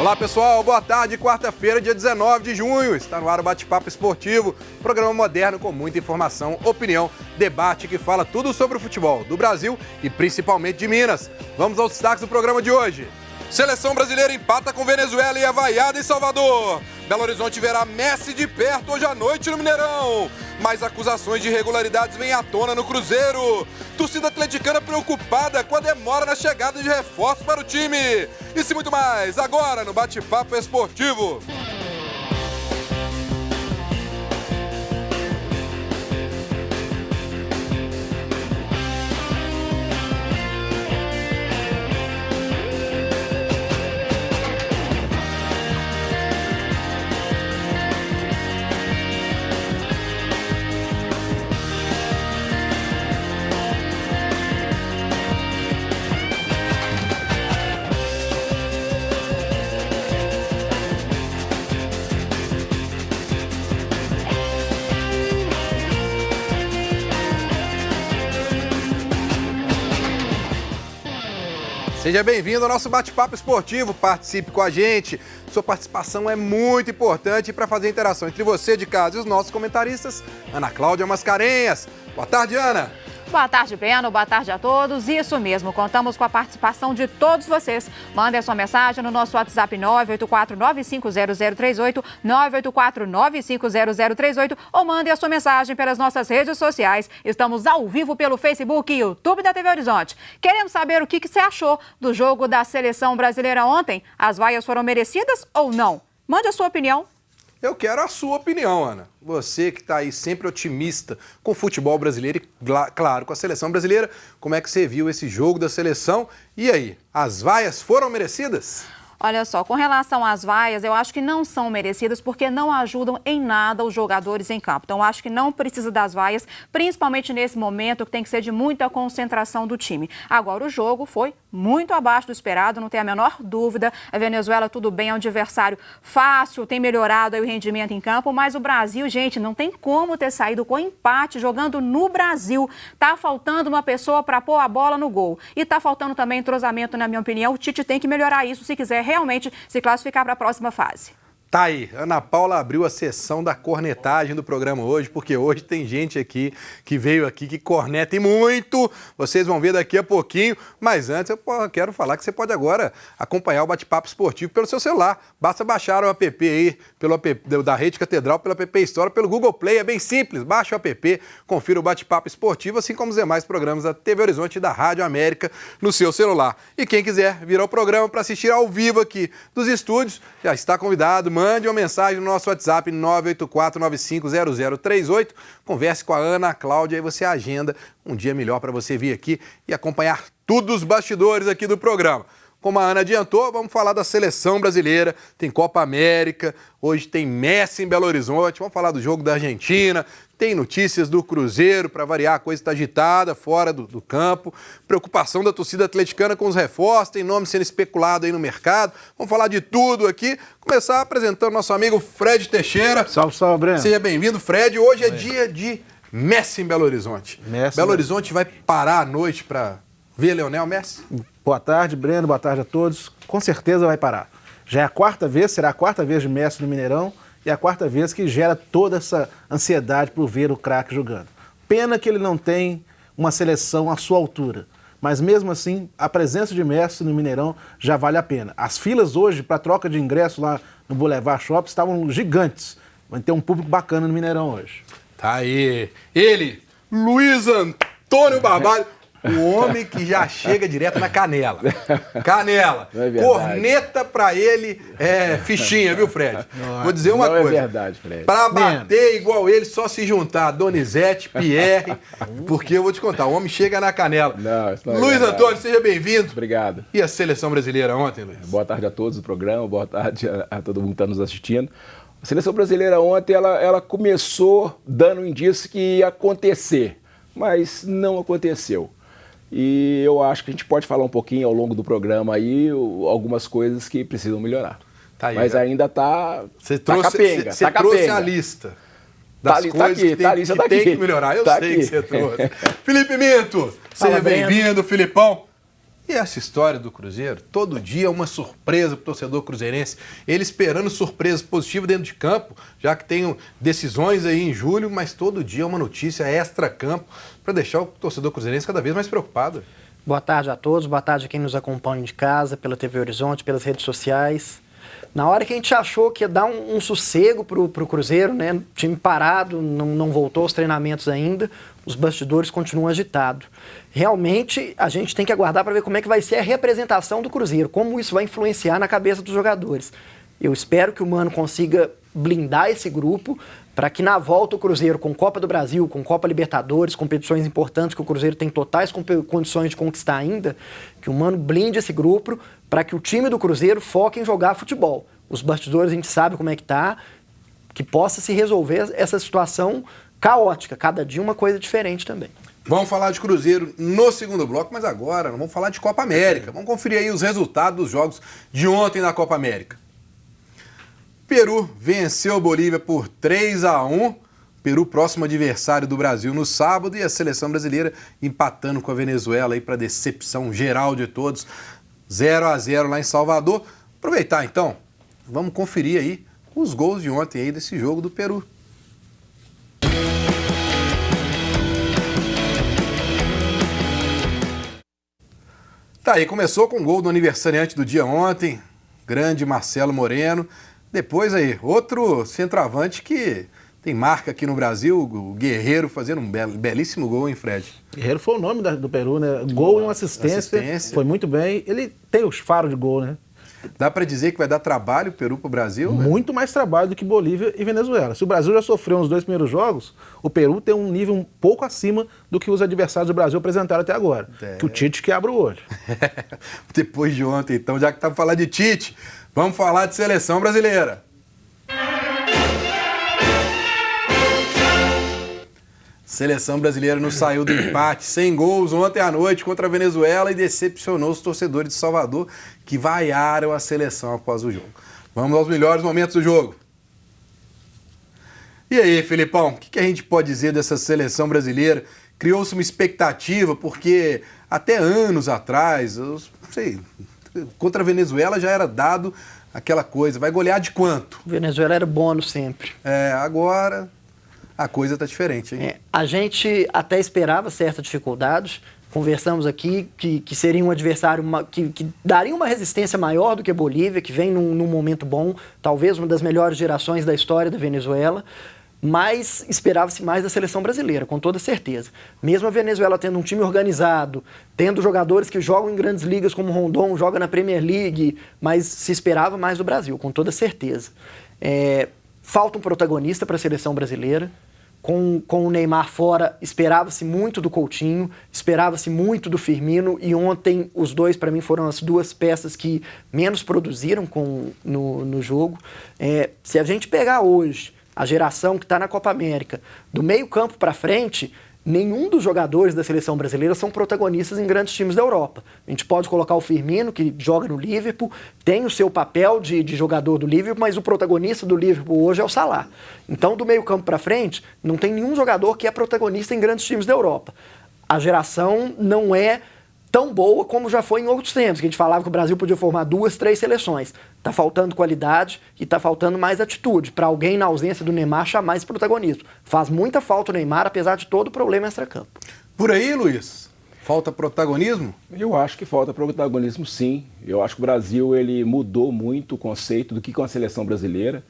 Olá pessoal, boa tarde, quarta-feira, dia 19 de junho, está no ar o Bate-Papo Esportivo, programa moderno com muita informação, opinião, debate que fala tudo sobre o futebol do Brasil e principalmente de Minas. Vamos aos destaques do programa de hoje. Seleção brasileira empata com Venezuela e é vaiada em Salvador. Belo Horizonte verá Messi de perto hoje à noite no Mineirão. Mais acusações de irregularidades vêm à tona no Cruzeiro. Torcida atleticana preocupada com a demora na chegada de reforços para o time. Isso e muito mais, agora no Bate-Papo Esportivo. Seja bem-vindo ao nosso Bate-Papo Esportivo, participe com a gente. Sua participação é muito importante para fazer interação entre você de casa e os nossos comentaristas, Ana Cláudia Mascarenhas. Boa tarde, Ana. Boa tarde, Breno. Boa tarde a todos. Isso mesmo, contamos com a participação de todos vocês. Mandem a sua mensagem no nosso WhatsApp 984-950038, 984-950038 ou mandem a sua mensagem pelas nossas redes sociais. Estamos ao vivo pelo Facebook e YouTube da TV Horizonte. Queremos saber o que você achou do jogo da seleção brasileira ontem. As vaias foram merecidas ou não? Mande a sua opinião. Eu quero a sua opinião, Ana. Você que está aí sempre otimista com o futebol brasileiro e, claro, com a seleção brasileira. Como é que você viu esse jogo da seleção? E aí, as vaias foram merecidas? Olha só, com relação às vaias, eu acho que não são merecidas porque não ajudam em nada os jogadores em campo. Então, eu acho que não precisa das vaias, principalmente nesse momento que tem que ser de muita concentração do time. Agora, o jogo foi muito abaixo do esperado, não tem a menor dúvida. A Venezuela, tudo bem, é um adversário fácil, tem melhorado aí o rendimento em campo, mas o Brasil, gente, não tem como ter saído com empate jogando no Brasil. Tá faltando uma pessoa para pôr a bola no gol. E tá faltando também entrosamento, na minha opinião. O Tite tem que melhorar isso se quiser realmente se classificar para a próxima fase. Tá aí, Ana Paula abriu a sessão da cornetagem do programa hoje, porque hoje tem gente aqui que veio aqui que corneta e muito, vocês vão ver daqui a pouquinho, mas antes eu quero falar que você pode agora acompanhar o Bate-Papo Esportivo pelo seu celular, basta baixar o app aí, pelo app da Rede Catedral, pelo app Store, pelo Google Play, é bem simples, baixa o app, confira o Bate-Papo Esportivo, assim como os demais programas da TV Horizonte e da Rádio América no seu celular. E quem quiser vir ao programa para assistir ao vivo aqui dos estúdios, já está convidado, mande uma mensagem no nosso WhatsApp 984-950038. Converse com a Ana Cláudia e você agenda um dia melhor para você vir aqui e acompanhar tudo os bastidores aqui do programa. Como a Ana adiantou, vamos falar da seleção brasileira, tem Copa América, hoje tem Messi em Belo Horizonte, vamos falar do jogo da Argentina, tem notícias do Cruzeiro, para variar, a coisa está agitada fora do campo, preocupação da torcida atleticana com os reforços, tem nome sendo especulado aí no mercado, vamos falar de tudo aqui, começar apresentando nosso amigo Fred Teixeira. Salve, salve, Breno. Seja bem-vindo, Fred, hoje é dia de Messi em Belo Horizonte. Belo Horizonte vai parar à noite para ver Lionel Messi? Boa tarde, Breno, boa tarde a todos. Com certeza vai parar. Já é a quarta vez, será a quarta vez de Messi no Mineirão e a quarta vez que gera toda essa ansiedade por ver o craque jogando. Pena que ele não tem uma seleção à sua altura, mas mesmo assim, a presença de Messi no Mineirão já vale a pena. As filas hoje para troca de ingresso lá no Boulevard Shopping estavam gigantes. Vai ter um público bacana no Mineirão hoje. Tá aí. Ele, Luiz Antônio Barbalho. O homem que já chega direto na canela. Canela. É corneta pra ele é fichinha, viu, Fred? Vou dizer uma coisa. Não é verdade, Fred. Pra bater igual ele, só se juntar Donizete, Pierre, porque eu vou te contar, o homem chega na canela. Não, isso não é Luiz verdade. Antônio, seja bem-vindo. Obrigado. E a seleção brasileira ontem, Luiz? Boa tarde a todos do programa, boa tarde a todo mundo que está nos assistindo. A seleção brasileira ontem, ela começou dando um indício que ia acontecer, mas não aconteceu. E eu acho que a gente pode falar um pouquinho ao longo do programa aí, algumas coisas que precisam melhorar. Tá aí, mas ainda tá capenga. Você trouxe a lista das coisas que tem que melhorar. Eu sei que você trouxe. Felipe Minto, seja bem-vindo, Filipão. E essa história do Cruzeiro, todo dia é uma surpresa para o torcedor cruzeirense. Ele esperando surpresas positivas dentro de campo, já que tem decisões aí em julho, mas todo dia é uma notícia extra-campo para deixar o torcedor cruzeirense cada vez mais preocupado. Boa tarde a todos, boa tarde a quem nos acompanha de casa, pela TV Horizonte, pelas redes sociais. Na hora que a gente achou que ia dar um sossego pro Cruzeiro, né? Time parado, não voltou aos treinamentos ainda, os bastidores continuam agitados. Realmente, a gente tem que aguardar para ver como é que vai ser a representação do Cruzeiro, como isso vai influenciar na cabeça dos jogadores. Eu espero que o Mano consiga blindar esse grupo para que na volta o Cruzeiro, com Copa do Brasil, com Copa Libertadores, competições importantes que o Cruzeiro tem totais condições de conquistar ainda, que o Mano blinde esse grupo para que o time do Cruzeiro foque em jogar futebol. Os bastidores a gente sabe como é que tá, que possa se resolver essa situação caótica, cada dia uma coisa diferente também. Vamos falar de Cruzeiro no segundo bloco, mas agora vamos falar de Copa América. Vamos conferir aí os resultados dos jogos de ontem na Copa América. Peru venceu a Bolívia por 3-1. Peru, próximo adversário do Brasil no sábado, e a seleção brasileira empatando com a Venezuela aí para decepção geral de todos. 0-0 lá em Salvador. Aproveitar então, vamos conferir aí os gols de ontem aí desse jogo do Peru. Tá aí, começou com o gol do aniversariante do dia ontem, grande Marcelo Moreno. Depois aí, outro centroavante que tem marca aqui no Brasil, o Guerreiro, fazendo um belíssimo gol, hein, Fred? Guerreiro foi o nome do Peru, né? Gol e uma assistência. Foi muito bem. Ele tem os faros de gol, né? Dá para dizer que vai dar trabalho o Peru pro Brasil? Muito mais trabalho do que Bolívia e Venezuela. Se o Brasil já sofreu nos 2 primeiros jogos, o Peru tem um nível um pouco acima do que os adversários do Brasil apresentaram até agora. Que o Tite que abre o olho. Depois de ontem, então, já que estamos falando de Tite, vamos falar de seleção brasileira. Seleção brasileira não saiu do empate, sem gols ontem à noite contra a Venezuela e decepcionou os torcedores de Salvador que vaiaram a seleção após o jogo. Vamos aos melhores momentos do jogo. E aí, Felipão, o que a gente pode dizer dessa seleção brasileira? Criou-se uma expectativa porque até anos atrás, contra a Venezuela já era dado aquela coisa, vai golear de quanto? Venezuela era bônus sempre. Agora a coisa está diferente, hein? A gente até esperava certas dificuldades. Conversamos aqui que seria um adversário que daria uma resistência maior do que a Bolívia, que vem num momento bom, talvez uma das melhores gerações da história da Venezuela, mas esperava-se mais da seleção brasileira, com toda certeza. Mesmo a Venezuela tendo um time organizado, tendo jogadores que jogam em grandes ligas como o Rondon, joga na Premier League, mas se esperava mais do Brasil, com toda certeza. Falta um protagonista para a seleção brasileira. Com o Neymar fora, esperava-se muito do Coutinho, esperava-se muito do Firmino, e ontem os dois, para mim, foram as duas peças que menos produziram no jogo. Se a gente pegar hoje a geração que está na Copa América, do meio campo para frente, nenhum dos jogadores da seleção brasileira são protagonistas em grandes times da Europa. A gente pode colocar o Firmino, que joga no Liverpool, tem o seu papel de jogador do Liverpool, mas o protagonista do Liverpool hoje é o Salah. Então, do meio campo para frente, não tem nenhum jogador que é protagonista em grandes times da Europa. A geração não é tão boa como já foi em outros tempos, que a gente falava que o Brasil podia formar 2, 3 seleções. Está faltando qualidade e está faltando mais atitude para alguém, na ausência do Neymar, chamar esse protagonismo. Faz muita falta o Neymar, apesar de todo o problema extracampo. Por aí, Luiz? Falta protagonismo? Eu acho que falta protagonismo, sim. Eu acho que o Brasil ele mudou muito o conceito do que é uma seleção brasileira.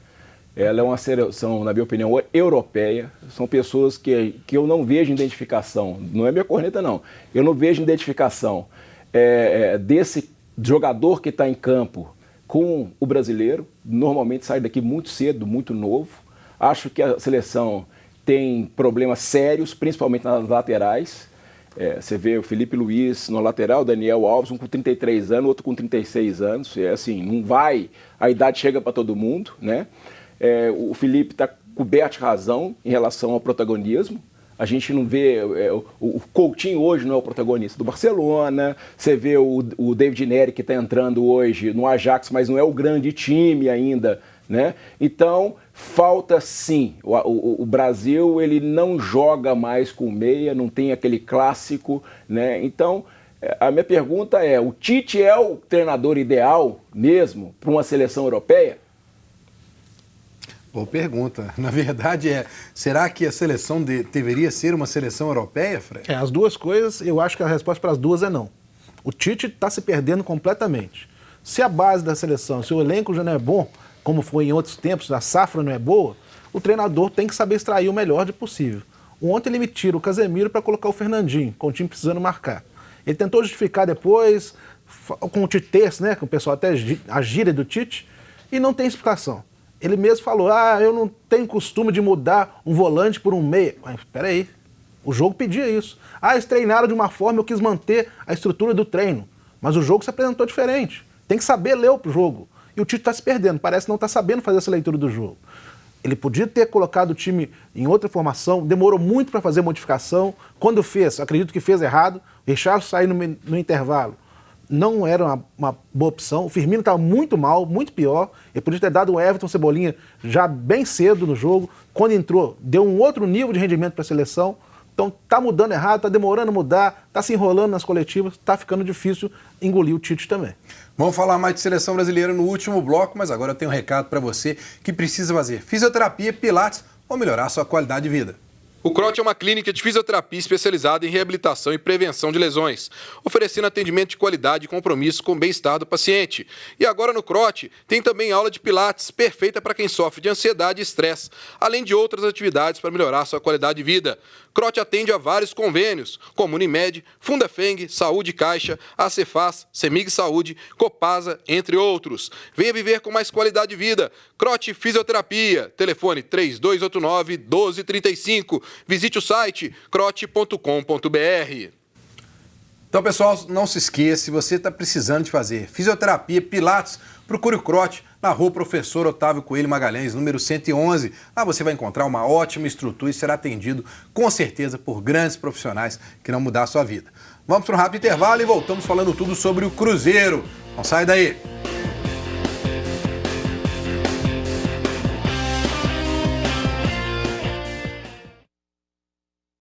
Ela é uma seleção, na minha opinião, europeia. São pessoas que eu não vejo identificação. Não é minha corneta, não. Eu não vejo identificação desse jogador que está em campo com o brasileiro. Normalmente sai daqui muito cedo, muito novo. Acho que a seleção tem problemas sérios, principalmente nas laterais. Você vê o Felipe Luiz no lateral, Daniel Alves, um com 33 anos, outro com 36 anos. Assim, não vai, a idade chega para todo mundo, né? O Felipe está coberto de razão em relação ao protagonismo. A gente não vê... o Coutinho hoje não é o protagonista do Barcelona. Você vê o David Nery, que está entrando hoje no Ajax, mas não é o grande time ainda, né? Então, falta sim. O Brasil ele não joga mais com meia, não tem aquele clássico, né? Então, A minha pergunta é, o Tite é o treinador ideal mesmo para uma seleção europeia? Boa pergunta. Na verdade, será que a seleção deveria ser uma seleção europeia, Fred? As duas coisas, eu acho que a resposta para as duas é não. O Tite está se perdendo completamente. Se a base da seleção, se o elenco já não é bom, como foi em outros tempos, a safra não é boa, o treinador tem que saber extrair o melhor de possível. Ontem ele me tira o Casemiro para colocar o Fernandinho, com o time precisando marcar. Ele tentou justificar depois, com o Titês, né, que o pessoal até a gíria do Tite, e não tem explicação. Ele mesmo falou, eu não tenho costume de mudar um volante por um meia. Mas peraí, o jogo pedia isso. Eles treinaram de uma forma, eu quis manter a estrutura do treino. Mas o jogo se apresentou diferente. Tem que saber ler o jogo. E o Tite está se perdendo, parece não estar sabendo fazer essa leitura do jogo. Ele podia ter colocado o time em outra formação, demorou muito para fazer modificação. Quando fez, acredito que fez errado. O Richarlison saiu no intervalo. Não era uma boa opção. O Firmino estava muito mal, muito pior. Ele podia ter dado o Everton Cebolinha já bem cedo no jogo. Quando entrou, deu um outro nível de rendimento para a seleção. Então tá mudando errado, tá demorando a mudar, tá se enrolando nas coletivas, tá ficando difícil engolir o Tite também. Vamos falar mais de seleção brasileira no último bloco, mas agora eu tenho um recado para você que precisa fazer fisioterapia, pilates ou melhorar a sua qualidade de vida. O CROT é uma clínica de fisioterapia especializada em reabilitação e prevenção de lesões, oferecendo atendimento de qualidade e compromisso com o bem-estar do paciente. E agora no CROT tem também aula de pilates, perfeita para quem sofre de ansiedade e estresse, além de outras atividades para melhorar sua qualidade de vida. CROT atende a vários convênios, como Unimed, Fundafeng, Saúde Caixa, Acefaz, Semig Saúde, Copasa, entre outros. Venha viver com mais qualidade de vida. CROT Fisioterapia, telefone 3289-1235. Visite o site crote.com.br. Então, pessoal, não se esqueça, se você está precisando de fazer fisioterapia, pilates, procure o CROT na rua Professor Otávio Coelho Magalhães, número 111. Lá você vai encontrar uma ótima estrutura e será atendido, com certeza, por grandes profissionais que irão mudar a sua vida. Vamos para um rápido intervalo e voltamos falando tudo sobre o Cruzeiro. Não sai daí!